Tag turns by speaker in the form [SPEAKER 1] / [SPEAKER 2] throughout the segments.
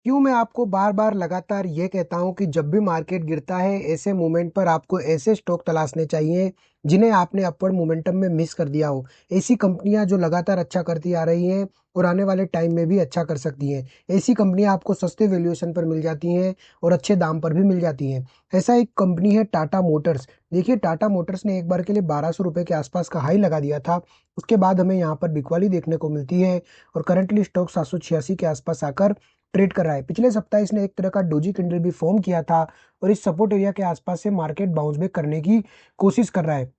[SPEAKER 1] क्यों मैं आपको बार बार लगातार ये कहता हूं कि जब भी मार्केट गिरता है ऐसे मोमेंट पर आपको ऐसे स्टॉक तलाशने चाहिए जिन्हें आपने अपवर्ड मोमेंटम में मिस कर दिया हो। ऐसी कंपनियां जो लगातार अच्छा करती आ रही हैं और आने वाले टाइम में भी अच्छा कर सकती हैं। ऐसी कंपनियां आपको सस्ते वैल्यूएशन पर मिल जाती हैं और अच्छे दाम पर भी मिल जाती हैं। ऐसा एक कंपनी है टाटा मोटर्स। देखिए, टाटा मोटर्स ने एक बार के लिए 1200 रुपये के आसपास का हाई लगा दिया था। उसके बाद हमें यहाँ पर बिकवाली देखने को मिलती है और करंटली स्टॉक 786 के आसपास आकर ट्रेड कर रहा है। पिछले सप्ताह इसने एक तरह का डोजी कैंडल भी फॉर्म किया था और इस सपोर्ट एरिया के आसपास से मार्केट बाउंस बैक करने की कोशिश कर रहा है।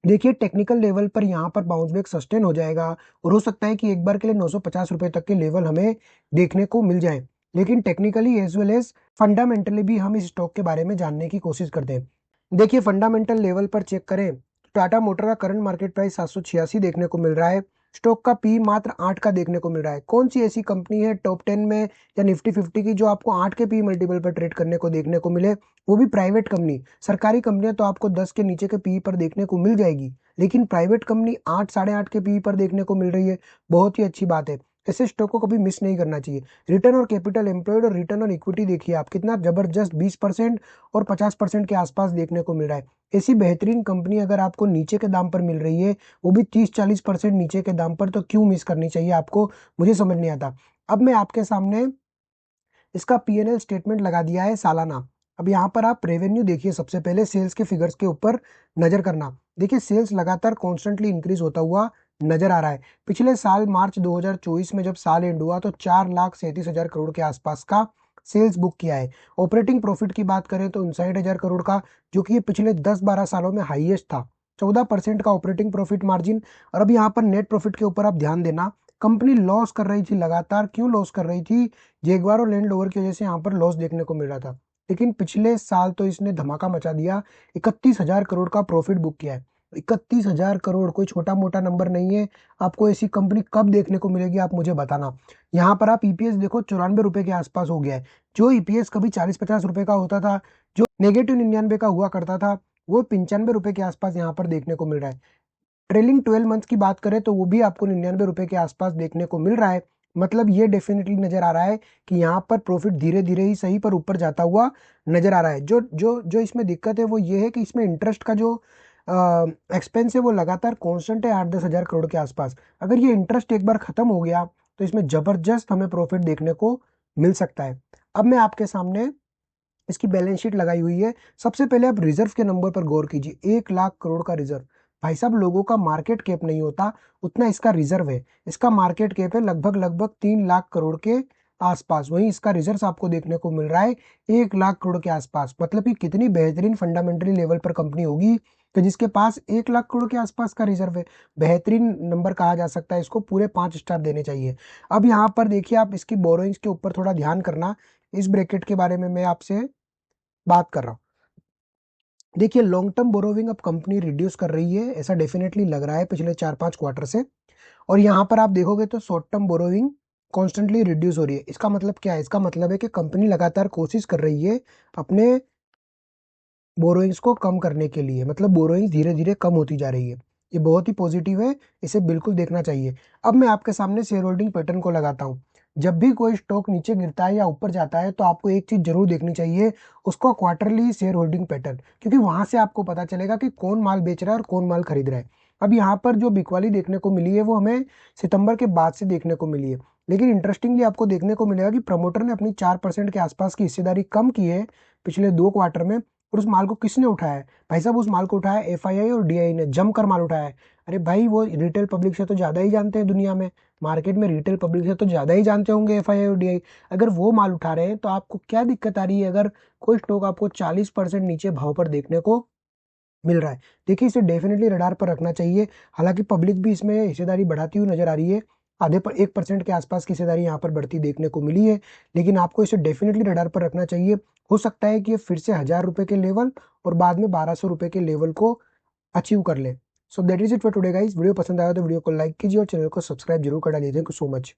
[SPEAKER 1] देखिए, टेक्निकल लेवल पर यहाँ पर बाउंस बैक सस्टेन हो जाएगा और हो सकता है कि एक बार के लिए 950 रुपए तक के लेवल हमें देखने को मिल जाए। लेकिन technically as well as fundamentally भी हम इस स्टॉक के बारे में जानने की कोशिश करते हैं। देखिए, फंडामेंटल लेवल पर चेक करें तो टाटा मोटर का करंट मार्केट प्राइस 786 देखने को मिल रहा है। स्टॉक का पी मात्र 8 का देखने को मिल रहा है। कौन सी ऐसी कंपनी है टॉप 10 में या निफ्टी 50 की जो आपको 8 के पी मल्टीपल पर ट्रेड करने को देखने को मिले, वो भी प्राइवेट कंपनी। सरकारी कंपनियां तो आपको 10 के नीचे के पी पर देखने को मिल जाएगी, लेकिन प्राइवेट कंपनी 8 8.5 के पी पर देखने को मिल रही है। बहुत ही अच्छी बात है। ऐसे स्टॉक को कभी मिस नहीं करना चाहिए। रिटर्न और कैपिटल एम्प्लॉयड और रिटर्न और इक्विटी देखिए आप, कितना जबरदस्त 20% और 50% के आसपास देखने को मिल रहा है। ऐसी बेहतरीन कंपनी अगर आपको नीचे के दाम पर मिल रही है, वो भी 30-40% नीचे के दाम पर, तो क्यों मिस करनी चाहिए आपको, मुझे समझ नहीं आता। अब मैं आपके सामने इसका पीएनएल स्टेटमेंट लगा दिया है सालाना। अब यहाँ पर आप रेवेन्यू देखिए, सबसे पहले सेल्स के फिगर्स के ऊपर नजर करना। देखिए, सेल्स लगातार कॉन्स्टेंटली इंक्रीज होता हुआ नजर आ रहा है। पिछले साल मार्च 2024 में जब साल एंड हुआ तो 4,37,000 करोड़ के आसपास का सेल्स बुक किया है। ऑपरेटिंग प्रॉफिट की बात करें तो 59,000 करोड़ का, जो कि ये पिछले 10-12 सालों में हाईएस्ट था। 14% का ऑपरेटिंग प्रॉफिट मार्जिन। और अब यहाँ पर नेट प्रॉफिट के ऊपर आप ध्यान देना, कंपनी लॉस कर रही थी लगातार। क्यों लॉस कर रही थी? जैगुआर और लैंड रोवर की वजह से यहाँ पर लॉस देखने को मिल रहा था। लेकिन पिछले साल तो इसने धमाका मचा दिया, 31,000 करोड़ का प्रॉफिट बुक किया है। 31,000 करोड़ कोई छोटा मोटा नंबर नहीं है। आपको ऐसी कंपनी कब देखने को मिलेगी, आप मुझे बताना। यहाँ पर आप ईपीएस देखो, 94 रुपए के आसपास हो गया है। जो ईपीएस कभी 40-50 रुपए का होता था, जो -99 का हुआ करता था, वो 95 रुपए के आसपास यहाँ पर देखने को मिल रहा है। ट्रेलिंग 12 मंथ की बात करें तो वो भी आपको 99 रुपए के आसपास देखने को मिल रहा है। मतलब ये डेफिनेटली नजर आ रहा है कि यहाँ पर प्रॉफिट धीरे धीरे ही सही पर ऊपर जाता हुआ नजर आ रहा है। जो जो जो इसमें दिक्कत है वो ये है कि इसमें इंटरेस्ट का जो एक्सपेंस है वो लगातार कांस्टेंट है, 8-10 हजार करोड़ के आसपास। अगर ये इंटरेस्ट एक बार खत्म हो गया तो इसमें जबरदस्त हमें प्रॉफिट देखने को मिल सकता है। अब मैं आपके सामने इसकी बैलेंस शीट लगाई हुई है। सबसे पहले आप रिजर्व के नंबर पर गौर कीजिए, 1 लाख करोड़ का रिजर्व। भाई साहब, लोगों का मार्केट कैप नहीं होता उतना इसका रिजर्व है। इसका मार्केट कैप है लगभग लगभग 3 लाख करोड़ के आसपास, वहीं इसका रिजर्व आपको देखने को मिल रहा है 1 लाख करोड़ के आसपास। मतलब कि कितनी बेहतरीन फंडामेंटली लेवल पर कंपनी होगी तो जिसके पास 1 लाख करोड़ के आसपास का रिजर्व है। बेहतरीन नंबर कहा जा सकता है इसको, पूरे 5 स्टार देने चाहिए। अब यहाँ पर देखिए, आप इसकी बोरोइंग्स के ऊपर थोड़ा ध्यान करना। इस ब्रैकेट के बारे में मैं आपसे बात कर रहा हूँ। देखिए, लॉन्ग टर्म बोरोविंग अब कंपनी रिड्यूस कर रही है, ऐसा डेफिनेटली लग रहा है पिछले 4-5 क्वार्टर से। और यहाँ पर आप देखोगे तो short term borrowing constantly reduce हो रही है। इसका मतलब क्या है? इसका मतलब है कि कंपनी लगातार कोशिश कर रही है अपने बोरोइंग्स को कम करने के लिए, मतलब बोरोइंग्स धीरे धीरे कम होती जा रही है। ये बहुत ही पॉजिटिव है, इसे बिल्कुल देखना चाहिए। अब मैं आपके सामने शेयर होल्डिंग पैटर्न को लगाता हूँ। जब भी कोई स्टॉक नीचे गिरता है या ऊपर जाता है तो आपको एक चीज जरूर देखनी चाहिए, उसको क्वार्टरली शेयर होल्डिंग पैटर्न, क्योंकि वहां से आपको पता चलेगा कि कौन माल बेच रहा है और कौन माल खरीद रहा है। अब यहाँ पर जो बिकवाली देखने को मिली है वो हमें सितंबर के बाद से देखने को मिली है। लेकिन इंटरेस्टिंगली आपको देखने को मिलेगा कि प्रमोटर ने अपनी 4% के आसपास की हिस्सेदारी कम की है पिछले 2 क्वार्टर में। और उस माल को किसने उठाया है? भाई साहब, उस माल को उठाया एफआईआई और डीआई ने, जमकर माल उठाया है। अरे भाई, वो रिटेल पब्लिक से तो ज्यादा ही जानते हैं दुनिया में, मार्केट में रिटेल पब्लिक से तो ज्यादा ही जानते होंगे एफआईआई और डीआई। अगर वो माल उठा रहे हैं तो आपको क्या दिक्कत आ रही है अगर कोई स्टॉक आपको 40% नीचे भाव पर देखने को मिल रहा है? देखिए, इसे डेफिनेटली रडार पर रखना चाहिए। हालांकि पब्लिक भी इसमें हिस्सेदारी बढ़ाती हुई नजर आ रही है। आधे पर 1% के आसपास की हिस्सेदारी यहाँ पर बढ़ती देखने को मिली है। लेकिन आपको इसे डेफिनेटली रडार पर रखना चाहिए। हो सकता है कि ये फिर से 1,000 रुपए के लेवल और बाद में 1,200 रुपए के लेवल को अचीव कर ले। So that is it for today guys. Video पसंद आया तो वीडियो को लाइक कीजिए और चैनल को सब्सक्राइब जरूर कर डालिए। Thank you so much.